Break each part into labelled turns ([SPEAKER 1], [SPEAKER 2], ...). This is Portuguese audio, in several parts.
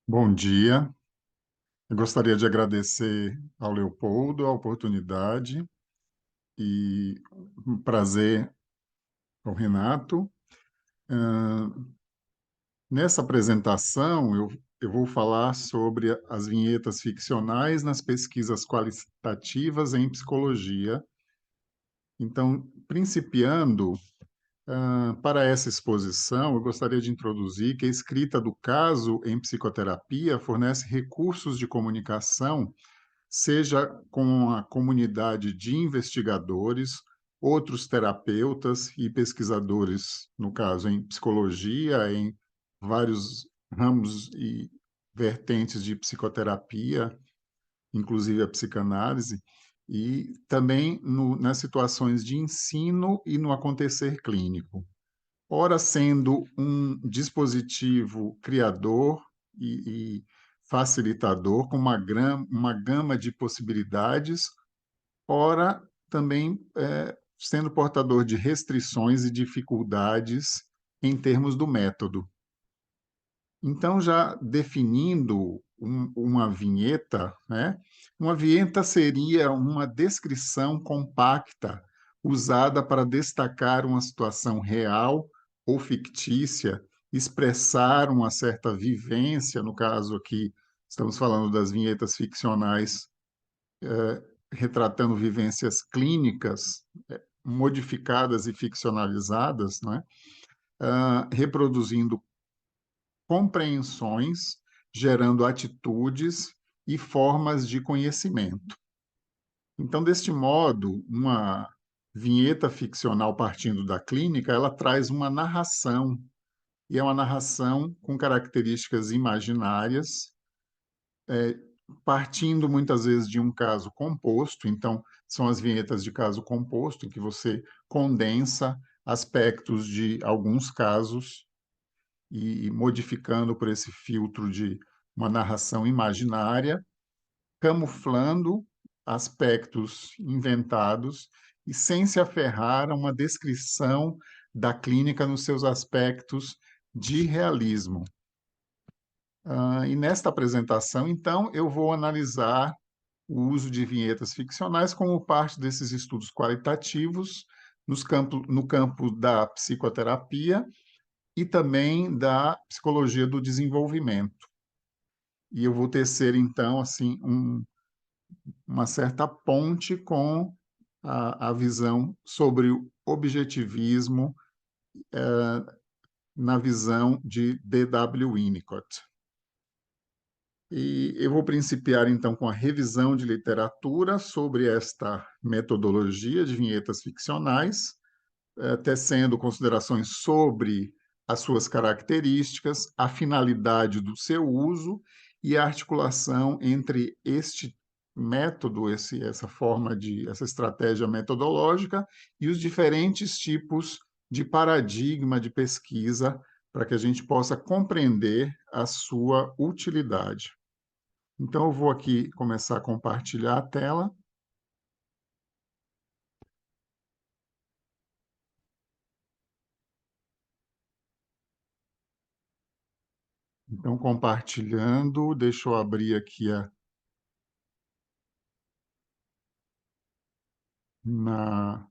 [SPEAKER 1] Bom dia. Eu gostaria de agradecer ao Leopoldo a oportunidade e um prazer ao Renato. Ah, Nessa apresentação, eu vou falar sobre as vinhetas ficcionais nas pesquisas qualitativas em psicologia. Então, principiando, para essa exposição, eu gostaria de introduzir que a escrita do caso em psicoterapia fornece recursos de comunicação seja com a comunidade de investigadores, outros terapeutas e pesquisadores, no caso, em psicologia, em vários ramos e vertentes de psicoterapia, inclusive a psicanálise, e também nas situações de ensino e no acontecer clínico. Ora sendo um dispositivo criador e facilitador com uma gama de possibilidades, ora também sendo portador de restrições e dificuldades em termos do método. Então, já definindo uma vinheta, né? Uma vinheta seria uma descrição compacta usada para destacar uma situação real ou fictícia, expressar uma certa vivência, no caso aqui, estamos falando das vinhetas ficcionais, retratando vivências clínicas, modificadas e ficcionalizadas, né? Reproduzindo compreensões, gerando atitudes e formas de conhecimento. Então, deste modo, uma vinheta ficcional partindo da clínica, ela traz uma narração, e é uma narração com características imaginárias, partindo muitas vezes de um caso composto, então são as vinhetas de caso composto, em que você condensa aspectos de alguns casos e modificando por esse filtro de uma narração imaginária, camuflando aspectos inventados e sem se aferrar a uma descrição da clínica nos seus aspectos de realismo. E nesta apresentação, então, eu vou analisar o uso de vinhetas ficcionais como parte desses estudos qualitativos no campo da psicoterapia e também da psicologia do desenvolvimento. E eu vou tecer, então, assim, uma certa ponte com a visão sobre o objetivismo na visão de D.W. Winnicott. E eu vou principiar, então, com a revisão de literatura sobre esta metodologia de vinhetas ficcionais, tecendo considerações sobre as suas características, a finalidade do seu uso e a articulação entre este método, essa estratégia metodológica e os diferentes tipos de paradigma de pesquisa para que a gente possa compreender a sua utilidade. Então, eu vou aqui começar a compartilhar a tela. Então, compartilhando, deixa eu abrir aqui na,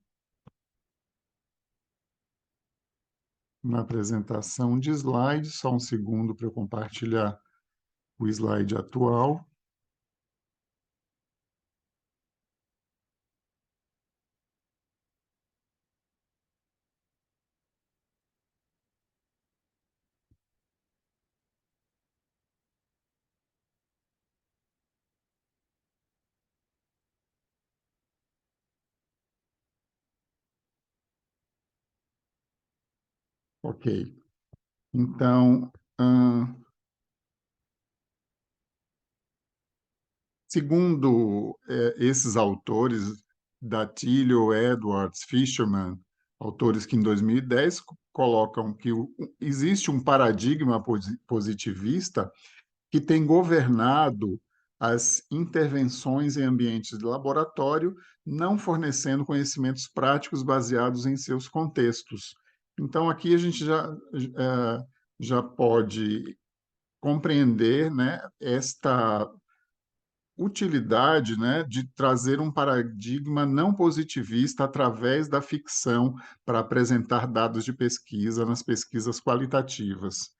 [SPEAKER 1] na apresentação de slides, só um segundo para eu compartilhar o slide atual. Ok. Então, segundo esses autores, Datilio, Edwards, Fisherman, autores que em 2010 colocam que existe um paradigma positivista que tem governado as intervenções em ambientes de laboratório, não fornecendo conhecimentos práticos baseados em seus contextos. Então, aqui a gente já pode compreender, né, esta utilidade, né, de trazer um paradigma não positivista através da ficção para apresentar dados de pesquisa nas pesquisas qualitativas.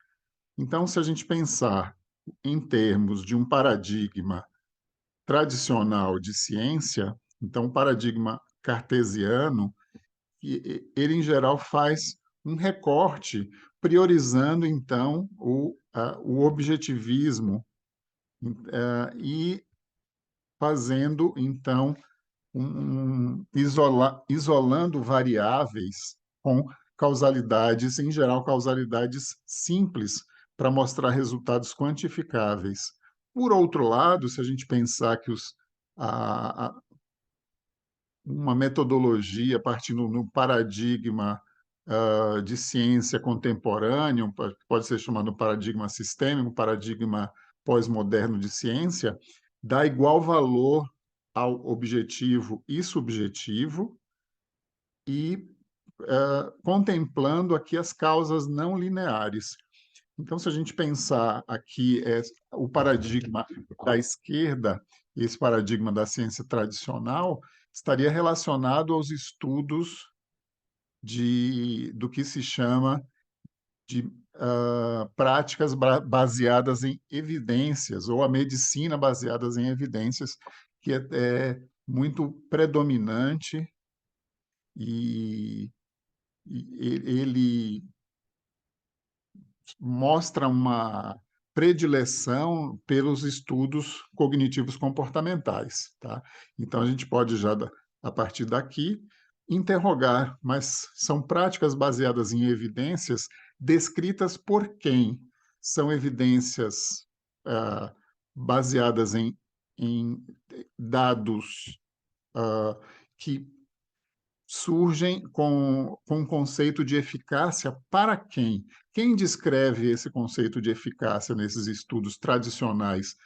[SPEAKER 1] Então, se a gente pensar em termos de um paradigma tradicional de ciência, então, o paradigma cartesiano, ele, em geral, faz um recorte, priorizando, então, o objetivismo, e fazendo, então, isolando variáveis com causalidades, em geral, causalidades simples, para mostrar resultados quantificáveis. Por outro lado, se a gente pensar que uma metodologia partindo no paradigma de ciência contemporânea, pode ser chamado paradigma sistêmico, paradigma pós-moderno de ciência, dá igual valor ao objetivo e subjetivo e contemplando aqui as causas não lineares. Então, se a gente pensar aqui o paradigma da esquerda, esse paradigma da ciência tradicional, estaria relacionado aos estudos do que se chama de práticas baseadas em evidências, ou a medicina baseadas em evidências, que é muito predominante e, ele mostra uma predileção pelos estudos cognitivos comportamentais, tá? Então a gente pode já a partir daqui interrogar, mas são práticas baseadas em evidências descritas por quem? São evidências baseadas em dados que surgem com um conceito de eficácia para quem? Quem descreve esse conceito de eficácia nesses estudos tradicionais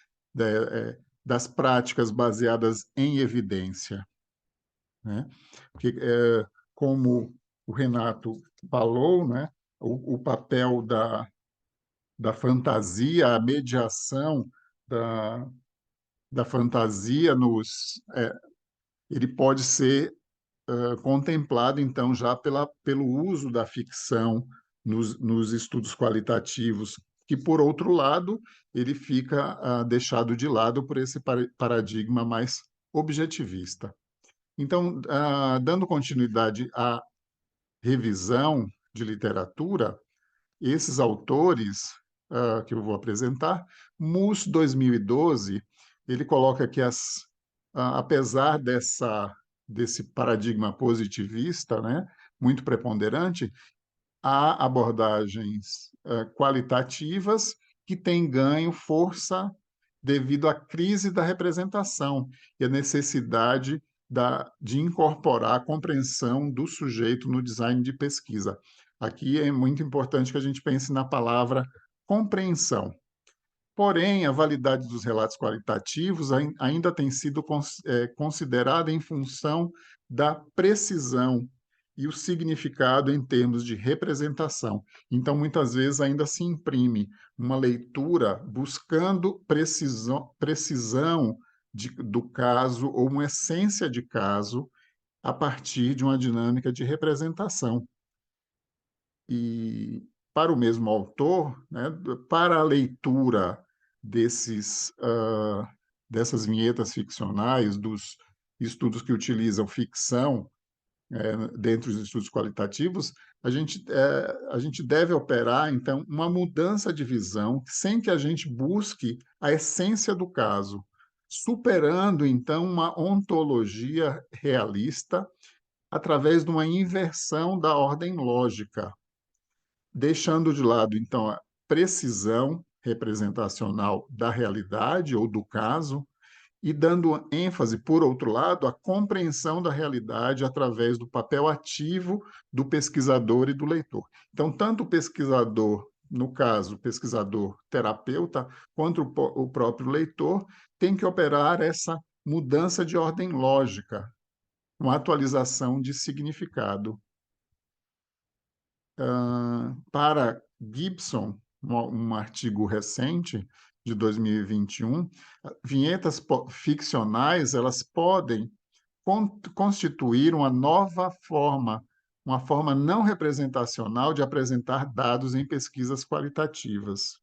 [SPEAKER 1] das práticas baseadas em evidência, né? Porque, como o Renato falou, né, o papel da fantasia, a mediação da fantasia ele pode ser contemplado, então, já pelo uso da ficção nos estudos qualitativos, que, por outro lado, ele fica deixado de lado por esse paradigma mais objetivista. Então, dando continuidade à revisão de literatura, esses autores que eu vou apresentar, Mus 2012, ele coloca que apesar desse paradigma positivista, né, muito preponderante, há abordagens qualitativas que têm ganho força devido à crise da representação e à necessidade de incorporar a compreensão do sujeito no design de pesquisa. Aqui é muito importante que a gente pense na palavra compreensão. Porém, a validade dos relatos qualitativos ainda tem sido considerada em função da precisão e o significado em termos de representação. Então, muitas vezes, ainda se imprime uma leitura buscando precisão do caso ou uma essência de caso a partir de uma dinâmica de representação. E para o mesmo autor, né, para a leitura dessas vinhetas ficcionais, dos estudos que utilizam ficção dentro dos estudos qualitativos, a gente deve operar, então, uma mudança de visão sem que a gente busque a essência do caso, superando, então, uma ontologia realista através de uma inversão da ordem lógica, deixando de lado, então, a precisão representacional da realidade ou do caso e dando ênfase, por outro lado, à compreensão da realidade através do papel ativo do pesquisador e do leitor. Então, tanto o pesquisador, no caso, o pesquisador terapeuta, quanto o próprio leitor, tem que operar essa mudança de ordem lógica, uma atualização de significado. Para Gibson, um artigo recente de 2021, vinhetas ficcionais, elas podem constituir uma forma não representacional de apresentar dados em pesquisas qualitativas.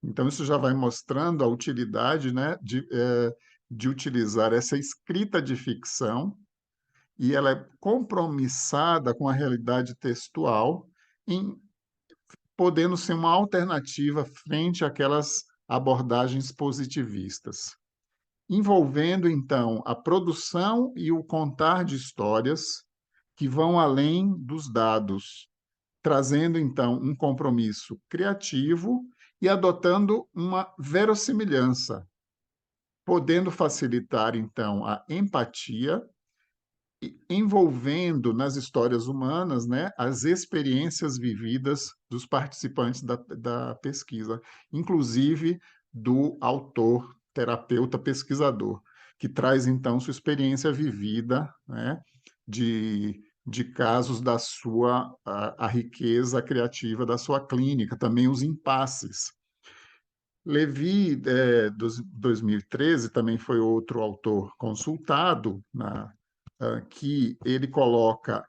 [SPEAKER 1] Então, isso já vai mostrando a utilidade, né, de utilizar essa escrita de ficção, e ela é compromissada com a realidade textual, em, podendo ser uma alternativa frente àquelas abordagens positivistas, envolvendo, então, a produção e o contar de histórias que vão além dos dados, trazendo, então, um compromisso criativo e adotando uma verossimilhança, podendo facilitar, então, a empatia, envolvendo nas histórias humanas, né, as experiências vividas dos participantes da pesquisa, inclusive do autor, terapeuta, pesquisador, que traz, então, sua experiência vivida, né, de casos da sua, a riqueza criativa da sua clínica, também os impasses. Levi, 2013, também foi outro autor consultado, que ele coloca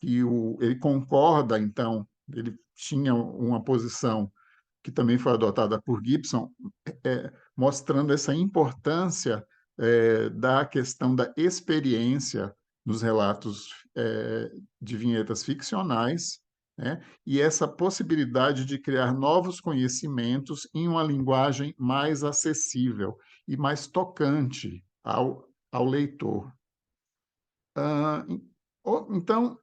[SPEAKER 1] ele concorda, então, ele tinha uma posição que também foi adotada por Gibson, mostrando essa importância da questão da experiência nos relatos de vinhetas ficcionais, né? E essa possibilidade de criar novos conhecimentos em uma linguagem mais acessível e mais tocante ao leitor. Então,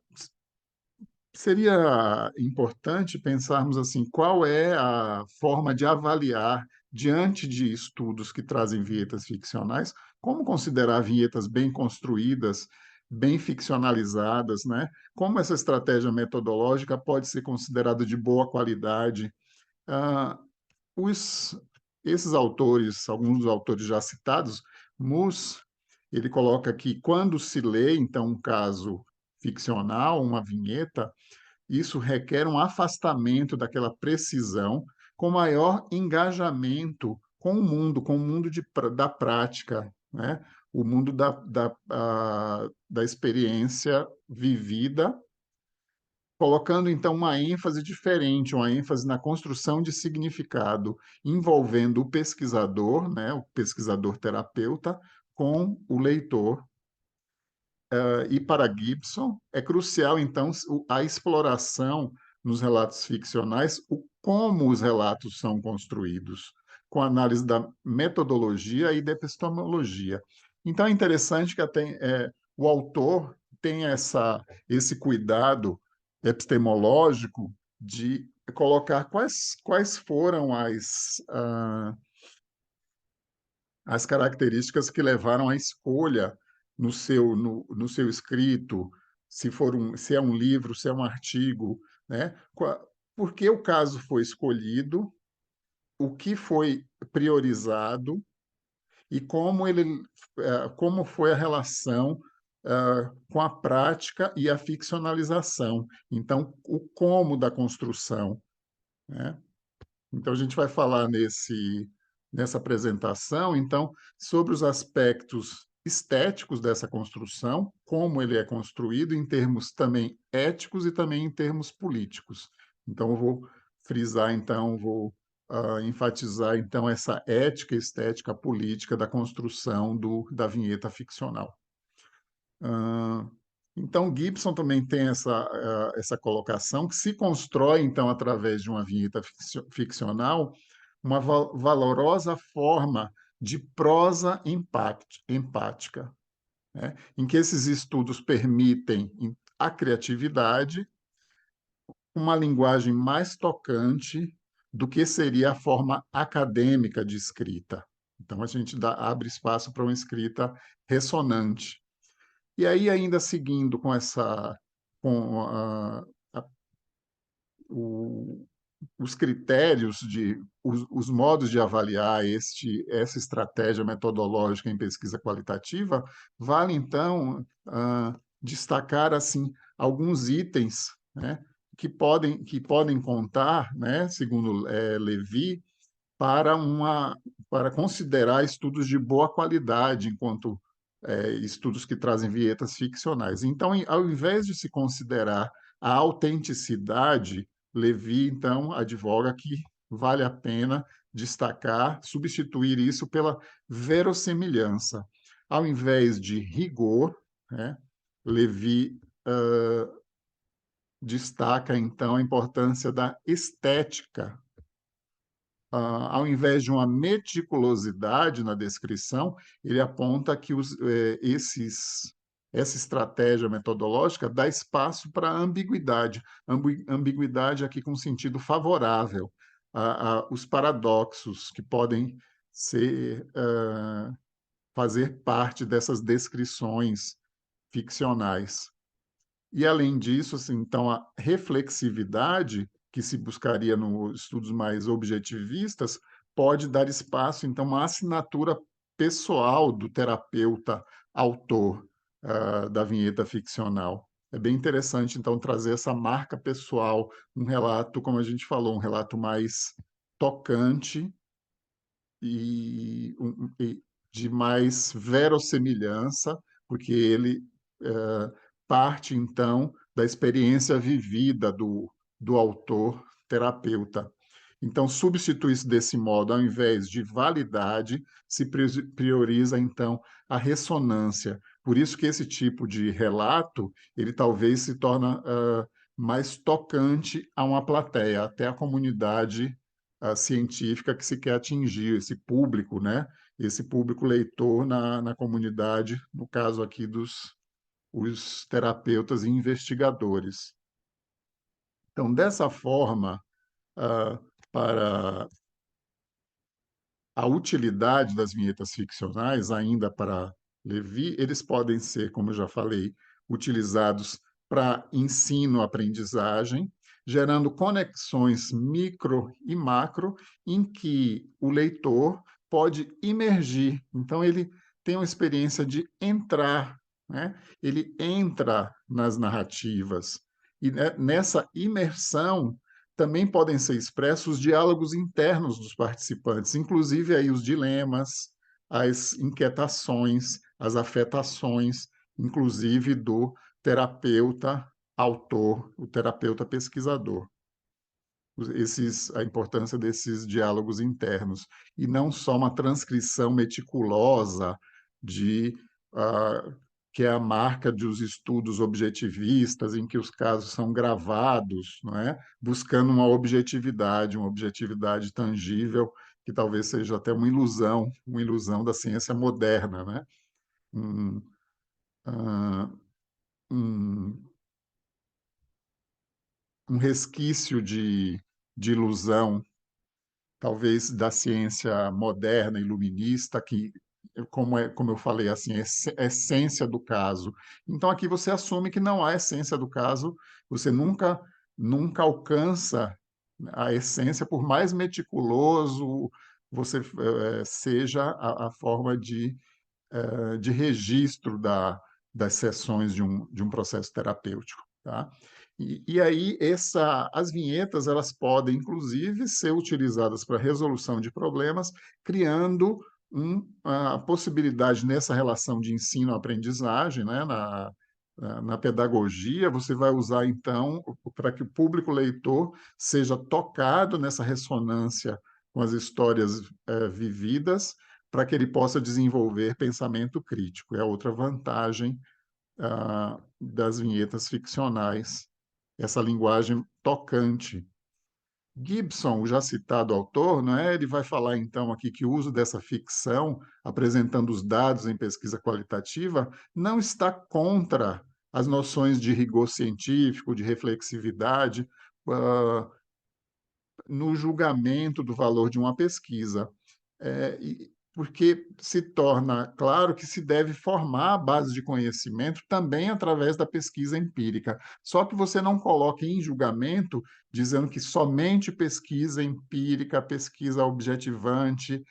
[SPEAKER 1] seria importante pensarmos assim, qual é a forma de avaliar, diante de estudos que trazem vinhetas ficcionais, como considerar vinhetas bem construídas, bem ficcionalizadas, né? Como essa estratégia metodológica pode ser considerada de boa qualidade. Ah, os, esses autores, alguns dos autores já citados, Mus, ele coloca que quando se lê, então, um caso ficcional, uma vinheta, isso requer um afastamento daquela precisão, com maior engajamento com o mundo da prática, né? O mundo da experiência vivida, colocando então uma ênfase diferente, uma ênfase na construção de significado, envolvendo o pesquisador, né? O pesquisador terapeuta, com o leitor. E para Gibson, é crucial, então, a exploração nos relatos ficcionais, como os relatos são construídos, com análise da metodologia e da epistemologia. Então, é interessante que o autor tem esse cuidado epistemológico de colocar quais foram as características que levaram à escolha no seu escrito, se é um livro, se é um artigo, né? Por que o caso foi escolhido, o que foi priorizado e como foi a relação com a prática e a ficcionalização. Então, o como da construção, né? Então, a gente vai falar nessa apresentação, então, sobre os aspectos estéticos dessa construção, como ele é construído em termos também éticos e também em termos políticos. Então, eu vou frisar, então, vou enfatizar, então, essa ética, estética, política da construção da vinheta ficcional. Ah, então, Gibson também tem essa colocação que se constrói, então, através de uma vinheta ficcional, uma valorosa forma de prosa empática, né? Em que esses estudos permitem a criatividade, uma linguagem mais tocante do que seria a forma acadêmica de escrita. Então, a gente abre espaço para uma escrita ressonante. E aí, ainda seguindo com o, os critérios os modos de avaliar essa estratégia metodológica em pesquisa qualitativa, vale então destacar assim alguns itens, né, que podem contar, né, segundo Levi, para para considerar estudos de boa qualidade, enquanto estudos que trazem vinhetas ficcionais. Então, ao invés de se considerar a autenticidade, Levi, então, advoga que vale a pena destacar, substituir isso pela verossimilhança. Ao invés de rigor, né, Levi destaca, então, a importância da estética. Ao invés de uma meticulosidade na descrição, ele aponta que essa estratégia metodológica dá espaço para ambiguidade, ambiguidade aqui com sentido favorável, os paradoxos que podem fazer parte dessas descrições ficcionais. E, além disso, assim, então, a reflexividade, que se buscaria nos estudos mais objetivistas, pode dar espaço, então, à assinatura pessoal do terapeuta autor da vinheta ficcional. É bem interessante, então, trazer essa marca pessoal, um relato, como a gente falou, um relato mais tocante e de mais verossimilhança, porque ele parte, então, da experiência vivida do autor terapeuta. Então, substitui-se desse modo, ao invés de validade, se prioriza, então, a ressonância. Por isso que esse tipo de relato, ele talvez se torna mais tocante a uma plateia, até a comunidade científica que se quer atingir, esse público, né? Esse público leitor na comunidade, no caso aqui dos os terapeutas e investigadores. Então, dessa forma, ah, para a utilidade das vinhetas ficcionais, ainda para Levi, eles podem ser, como eu já falei, utilizados para ensino-aprendizagem, gerando conexões micro e macro, em que o leitor pode imergir. Então, ele tem uma experiência de entrar, né? Ele entra nas narrativas. E nessa imersão, também podem ser expressos os diálogos internos dos participantes, inclusive aí os dilemas, as inquietações, as afetações, inclusive do terapeuta autor, o terapeuta pesquisador. A importância desses diálogos internos, e não só uma transcrição meticulosa de que é a marca dos estudos objetivistas, em que os casos são gravados, não é? Buscando uma objetividade tangível, que talvez seja até uma ilusão da ciência moderna, né? Um, ah, um, um resquício de ilusão, talvez da ciência moderna, iluminista, que, como eu falei, assim, é essência do caso. Então, aqui você assume que não há essência do caso, você nunca alcança a essência, por mais meticuloso você seja a forma de registro das sessões de um processo terapêutico, tá? E aí as vinhetas elas podem inclusive ser utilizadas para resolução de problemas, criando a possibilidade nessa relação de ensino-aprendizagem, né, na pedagogia, você vai usar então para que o público leitor seja tocado nessa ressonância com as histórias vividas, para que ele possa desenvolver pensamento crítico. É outra vantagem das vinhetas ficcionais, essa linguagem tocante. Gibson, o já citado autor, não é? Ele vai falar então aqui que o uso dessa ficção, apresentando os dados em pesquisa qualitativa, não está contra as noções de rigor científico, de reflexividade, no julgamento do valor de uma pesquisa. Porque se torna claro que se deve formar a base de conhecimento também através da pesquisa empírica. Só que você não coloque em julgamento dizendo que somente pesquisa empírica, pesquisa objetivante,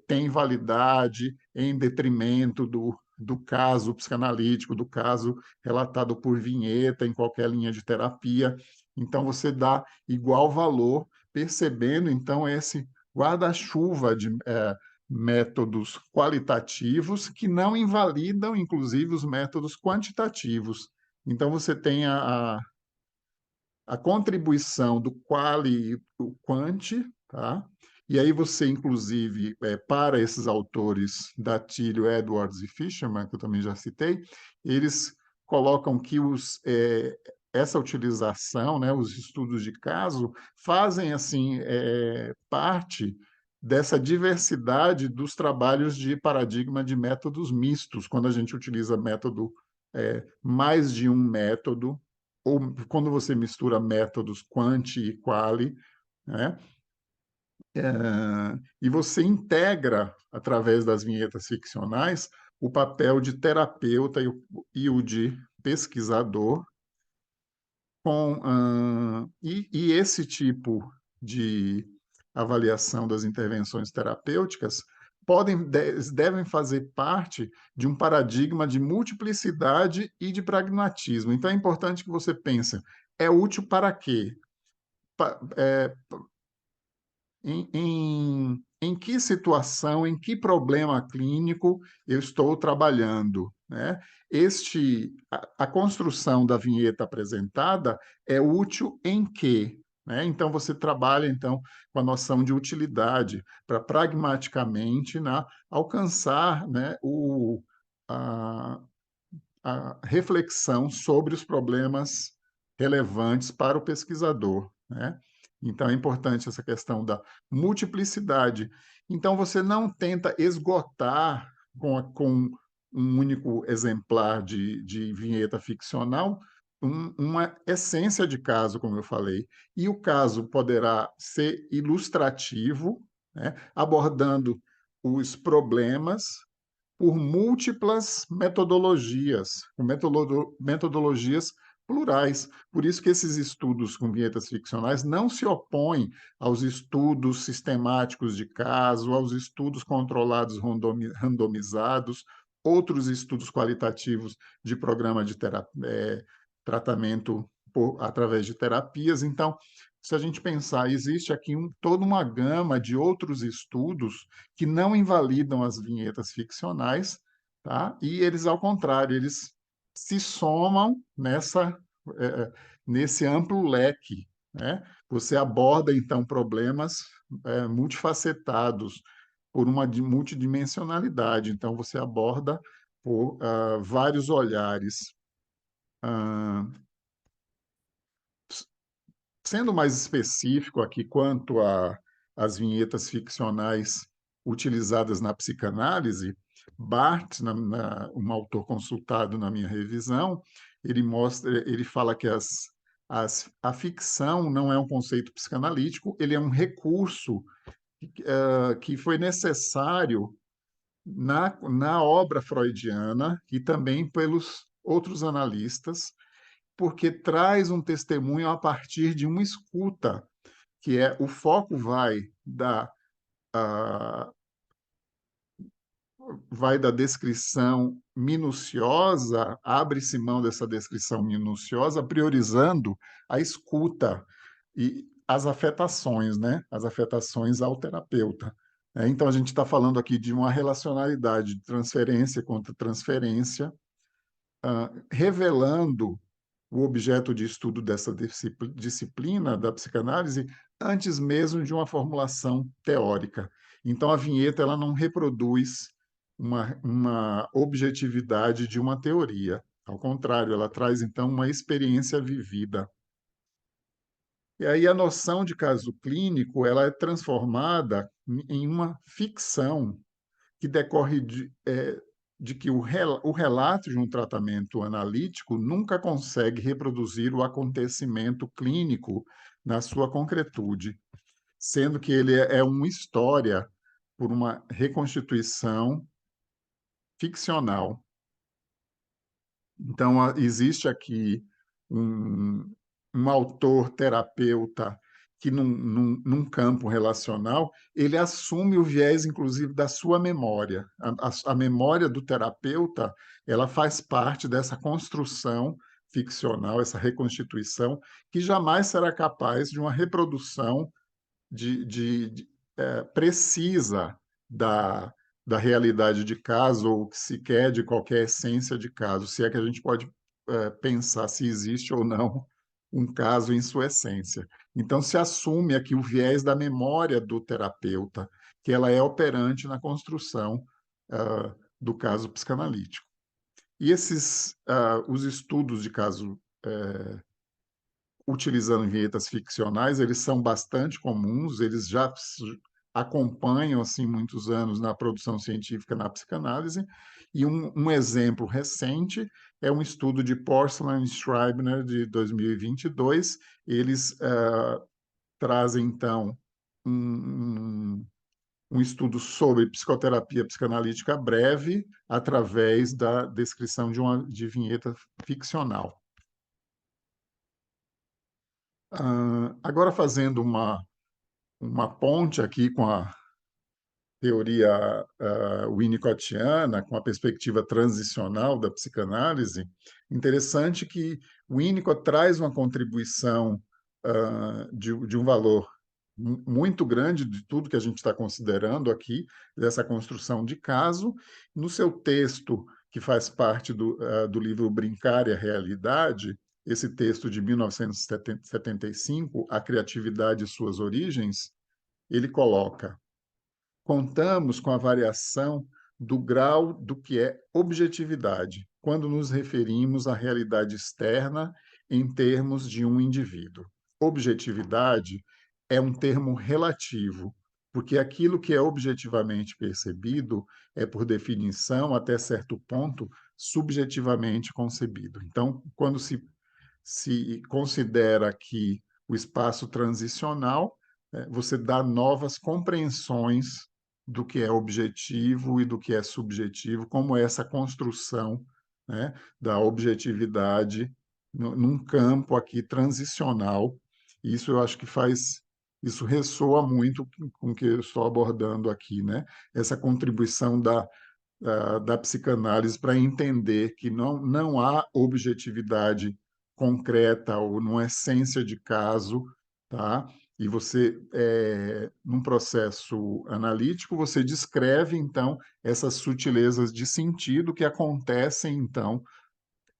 [SPEAKER 1] tem validade em detrimento do caso psicanalítico, do caso relatado por vinheta em qualquer linha de terapia. Então, você dá igual valor, percebendo, então, esse guarda-chuva de métodos qualitativos que não invalidam, inclusive, os métodos quantitativos. Então, você tem a contribuição do quali e do quanti, tá? E aí você, inclusive, para esses autores, Datilio, Edwards e Fisherman, que eu também já citei, eles colocam que essa utilização, né, os estudos de caso, fazem assim parte dessa diversidade dos trabalhos de paradigma de métodos mistos, quando a gente utiliza método, mais de um método, ou quando você mistura métodos quanti e quali, né? E você integra, através das vinhetas ficcionais, o papel de terapeuta e o de pesquisador, e esse tipo de avaliação das intervenções terapêuticas devem fazer parte de um paradigma de multiplicidade e de pragmatismo. Então, é importante que você pense, é útil para quê? Em que situação, em que problema clínico eu estou trabalhando, né? A construção da vinheta apresentada é útil em quê? Né? Então, você trabalha então com a noção de utilidade para pragmaticamente, né, alcançar, né, a, a reflexão sobre os problemas relevantes para o pesquisador, né? Então, é importante essa questão da multiplicidade. Então, você não tenta esgotar com um único exemplar de vinheta ficcional uma essência de caso, como eu falei. E o caso poderá ser ilustrativo, né, abordando os problemas por múltiplas metodologias, com metodologias plurais. Por isso que esses estudos com vinhetas ficcionais não se opõem aos estudos sistemáticos de caso, aos estudos controlados randomizados, outros estudos qualitativos de programa de tratamento através de terapias. Então, se a gente pensar, existe aqui toda uma gama de outros estudos que não invalidam as vinhetas ficcionais, tá? E eles, ao contrário, eles se somam nesse amplo leque, né? Você aborda, então, problemas multifacetados, por uma multidimensionalidade. Então, você aborda por vários olhares. Ah, Sendo mais específico aqui quanto às vinhetas ficcionais utilizadas na psicanálise, Barthes, um autor consultado na minha revisão, ele fala que a ficção não é um conceito psicanalítico, ele é um recurso que foi necessário na obra freudiana e também pelos outros analistas, porque traz um testemunho a partir de uma escuta, que é o foco a, vai da descrição minuciosa, abre-se mão dessa descrição minuciosa, priorizando a escuta e as afetações, né? As afetações ao terapeuta. Então, a gente está falando aqui de uma relacionalidade de transferência contra transferência, revelando o objeto de estudo dessa disciplina da psicanálise antes mesmo de uma formulação teórica. Então, a vinheta ela não reproduz uma objetividade de uma teoria. Ao contrário, ela traz, então, uma experiência vivida. E aí a noção de caso clínico ela é transformada em uma ficção que decorre de que o relato de um tratamento analítico nunca consegue reproduzir o acontecimento clínico na sua concretude, sendo que ele é uma história por uma reconstituição ficcional. Então, existe aqui um, um autor terapeuta que, num campo relacional, ele assume o viés, inclusive, da sua memória. A memória do terapeuta ela faz parte dessa construção ficcional, essa reconstituição, que jamais será capaz de uma reprodução precisa da, da realidade de caso, ou que se quer de qualquer essência de caso, se é que a gente pode pensar se existe ou não um caso em sua essência. Então, se assume aqui o viés da memória do terapeuta, que ela é operante na construção do caso psicanalítico. E os estudos de caso utilizando vinhetas ficcionais, eles são bastante comuns, eles já acompanham assim muitos anos na produção científica na psicanálise, e um exemplo recente é um estudo de Porcelain e Schreibner de 2022. Eles trazem então um estudo sobre psicoterapia psicanalítica breve através da descrição de vinheta ficcional. Agora, fazendo uma ponte aqui com a teoria winnicottiana, com a perspectiva transicional da psicanálise, interessante que Winnicott traz uma contribuição de um valor muito grande de tudo que a gente está considerando aqui, dessa construção de caso. No seu texto, que faz parte do livro Brincar e a Realidade, esse texto de 1975, A Criatividade e Suas Origens, ele coloca: contamos com a variação do grau do que é objetividade, quando nos referimos à realidade externa em termos de um indivíduo. Objetividade é um termo relativo, porque aquilo que é objetivamente percebido é, por definição, até certo ponto, subjetivamente concebido. Então, quando se considera que o espaço transicional, você dá novas compreensões do que é objetivo e do que é subjetivo, como essa construção, né, da objetividade num campo aqui transicional. Isso eu acho que isso ressoa muito com o que eu estou abordando aqui, né? Essa contribuição da psicanálise para entender que não há objetividade concreta ou numa essência de caso, tá? E você, num processo analítico, você descreve, então, essas sutilezas de sentido que acontecem, então,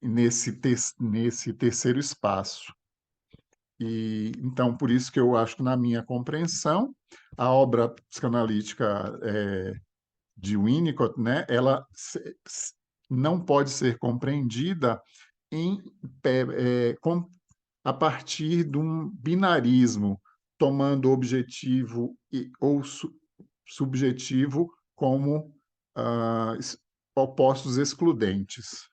[SPEAKER 1] nesse terceiro espaço. E, então, por isso que eu acho que, na minha compreensão, a obra psicanalítica de Winnicott, né, ela não pode ser compreendida em, a partir de um binarismo, tomando objetivo ou subjetivo como opostos excludentes.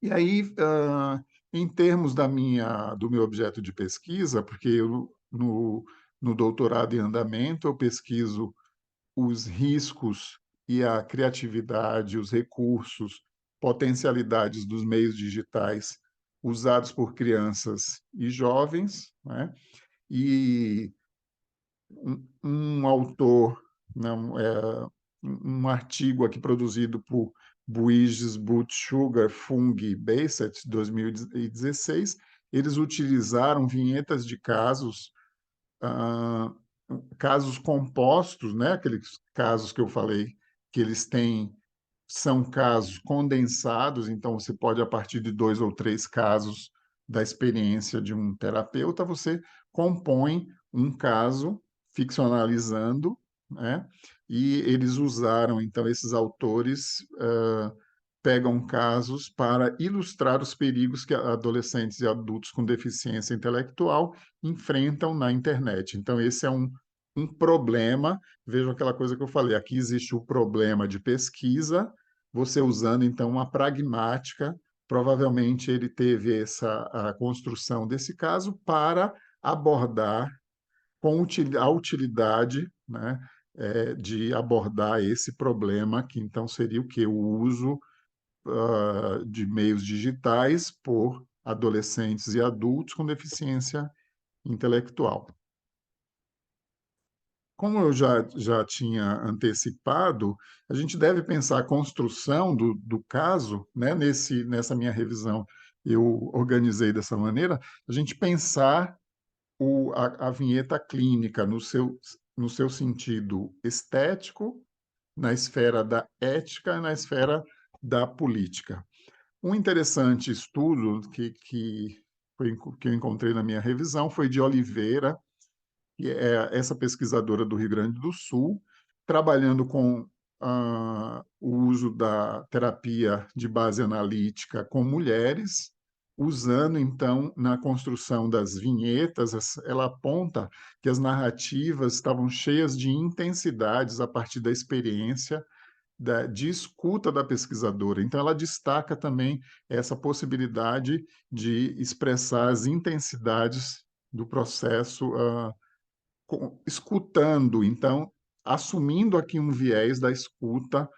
[SPEAKER 1] E aí, em termos do meu objeto de pesquisa, porque no doutorado em andamento eu pesquiso os riscos e a criatividade, os recursos, potencialidades dos meios digitais usados por crianças e jovens, né? E um autor, não, um artigo aqui produzido por Buiges, Butch, Sugar, Fung e Bassett, 2016, eles utilizaram vinhetas de ah, casos compostos, né? Aqueles casos que eu falei que eles têm são casos condensados, então você pode, a partir de 2 ou 3 casos da experiência de um terapeuta, você compõe um caso ficcionalizando, né? E eles usaram, então, esses autores pegam casos para ilustrar os perigos que adolescentes e adultos com deficiência intelectual enfrentam na internet. Então, esse é um problema. Veja aquela coisa que eu falei: aqui existe o problema de pesquisa, você usando, então, uma pragmática. Provavelmente ele teve a construção desse caso para abordar com a utilidade, né, de abordar esse problema, que então seria o que? O uso de meios digitais por adolescentes e adultos com deficiência intelectual. como eu já tinha antecipado, a gente deve pensar a construção do caso, né, nessa minha revisão, eu organizei dessa maneira, a gente pensar a vinheta clínica no seu sentido estético, na esfera da ética e na esfera da política. Um interessante estudo que eu encontrei na minha revisão foi de Oliveira, que é essa pesquisadora do Rio Grande do Sul, trabalhando com o uso da terapia de base analítica com mulheres, usando, então, na construção das vinhetas, ela aponta que as narrativas estavam cheias de intensidades a partir da experiência de escuta da pesquisadora. Então, ela destaca também essa possibilidade de expressar as intensidades do processo escutando, então, assumindo aqui um viés da escuta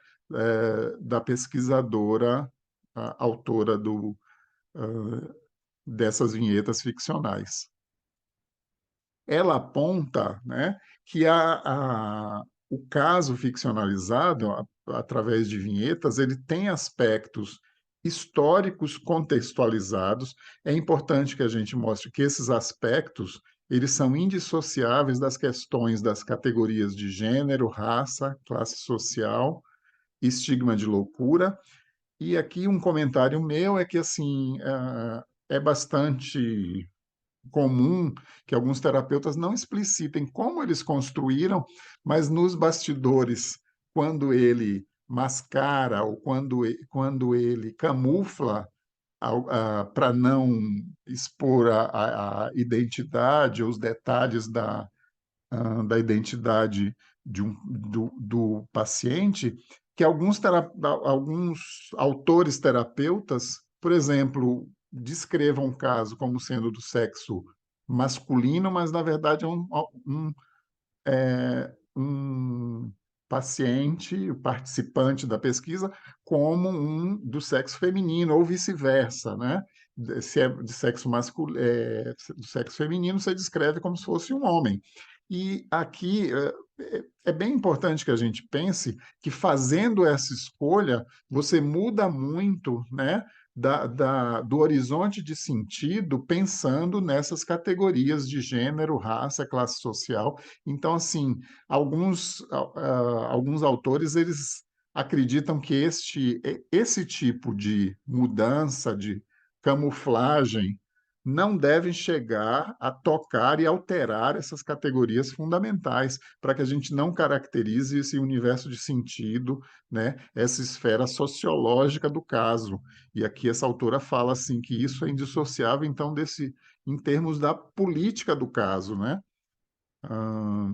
[SPEAKER 1] da pesquisadora, autora dessas vinhetas ficcionais. Ela aponta, né, que o caso ficcionalizado, através de vinhetas, ele tem aspectos históricos contextualizados. É importante que a gente mostre que esses aspectos eles são indissociáveis das questões das categorias de gênero, raça, classe social, estigma de loucura. E aqui um comentário meu é que assim é bastante comum que alguns terapeutas não explicitem como eles construíram, mas nos bastidores, quando ele mascara ou quando ele camufla para não expor a identidade, os detalhes da identidade do paciente, que alguns autores terapeutas, por exemplo, descrevam um caso como sendo do sexo masculino, mas na verdade é um paciente, o participante da pesquisa, como um do sexo feminino, ou vice-versa, né? Se é de sexo masculino, do sexo feminino, você descreve como se fosse um homem. E aqui é bem importante que a gente pense que fazendo essa escolha, você muda muito, né, do horizonte de sentido, pensando nessas categorias de gênero, raça, classe social. Então, assim, alguns autores eles acreditam que esse tipo de mudança, de camuflagem, não devem chegar a tocar e alterar essas categorias fundamentais, para que a gente não caracterize esse universo de sentido, né, essa esfera sociológica do caso. E aqui essa autora fala assim que isso é indissociável, então, em termos da política do caso, né? Ah,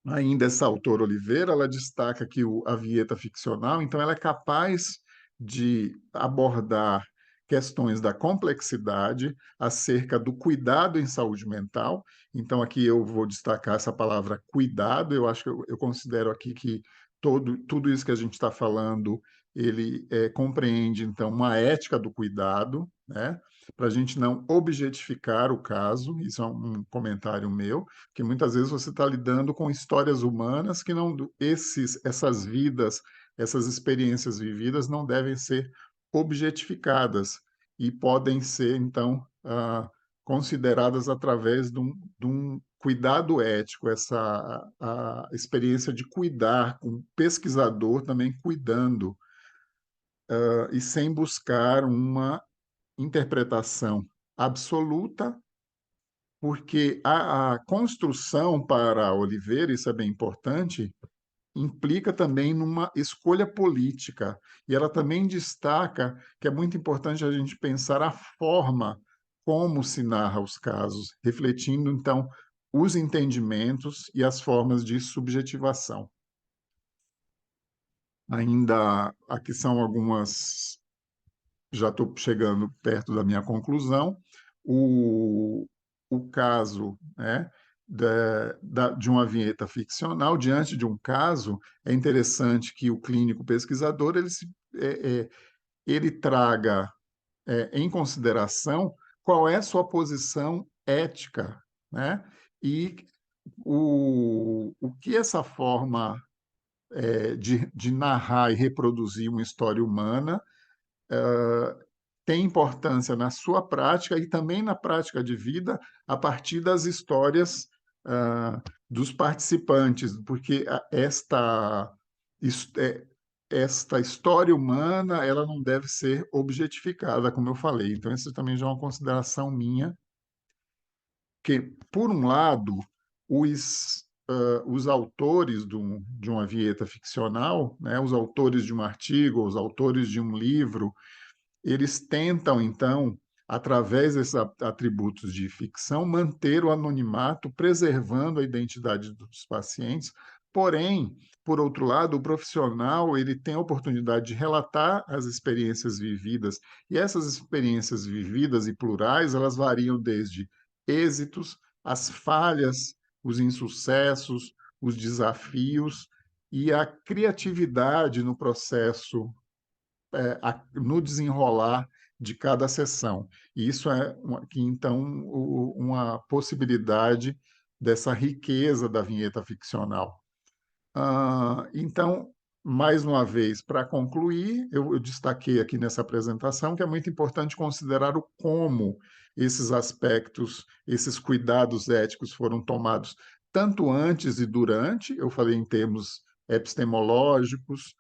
[SPEAKER 1] Ainda essa autora Oliveira, ela destaca que a vinheta ficcional, então, ela é capaz de abordar questões da complexidade acerca do cuidado em saúde mental. Então, aqui eu vou destacar essa palavra cuidado. Eu acho que eu considero aqui que tudo isso que a gente está falando, ele compreende, então, uma ética do cuidado, né? Para a gente não objetificar o caso. Isso é um comentário meu, que muitas vezes você está lidando com histórias humanas que não essas vidas, essas experiências vividas não devem ser objetificadas e podem ser então consideradas através de um cuidado ético, essa a experiência de cuidar, com o pesquisador também cuidando e sem buscar uma interpretação absoluta, porque a construção para Oliveira, isso é bem importante, implica também numa escolha política. E ela também destaca que é muito importante a gente pensar a forma como se narra os casos, refletindo, então, os entendimentos e as formas de subjetivação. Ainda aqui são algumas, já estou chegando perto da minha conclusão. O caso, né, de uma vinheta ficcional, diante de um caso, é interessante que o clínico pesquisador ele traga em consideração qual é a sua posição ética, né? E o que essa forma de narrar e reproduzir uma história humana tem importância na sua prática e também na prática de vida a partir das histórias dos participantes, porque esta história humana ela não deve ser objetificada, como eu falei. Então, isso também já é uma consideração minha, que, por um lado, os autores de uma vinheta ficcional, né, os autores de um artigo, os autores de um livro, eles tentam, então, através desses atributos de ficção, manter o anonimato, preservando a identidade dos pacientes. Porém, por outro lado, o profissional ele tem a oportunidade de relatar as experiências vividas, e essas experiências vividas e plurais, elas variam desde êxitos, as falhas, os insucessos, os desafios e a criatividade no processo no desenrolar de cada sessão. E isso é aqui, então, uma possibilidade dessa riqueza da vinheta ficcional. Então, mais uma vez, para concluir, eu destaquei aqui nessa apresentação que é muito importante considerar o como esses aspectos, esses cuidados éticos foram tomados tanto antes e durante, eu falei em termos epistemológicos,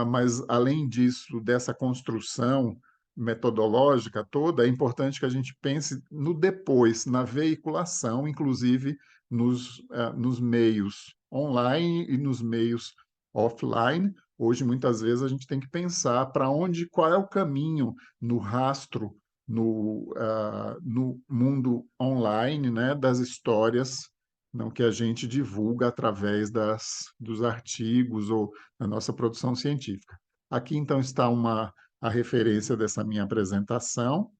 [SPEAKER 1] mas além disso, dessa construção metodológica toda, é importante que a gente pense no depois, na veiculação, inclusive nos meios online e nos meios offline. Hoje, muitas vezes, a gente tem que pensar para onde, qual é o caminho no rastro, no mundo online, né, das histórias não, que a gente divulga através dos artigos ou da nossa produção científica. Aqui, então, está a referência dessa minha apresentação.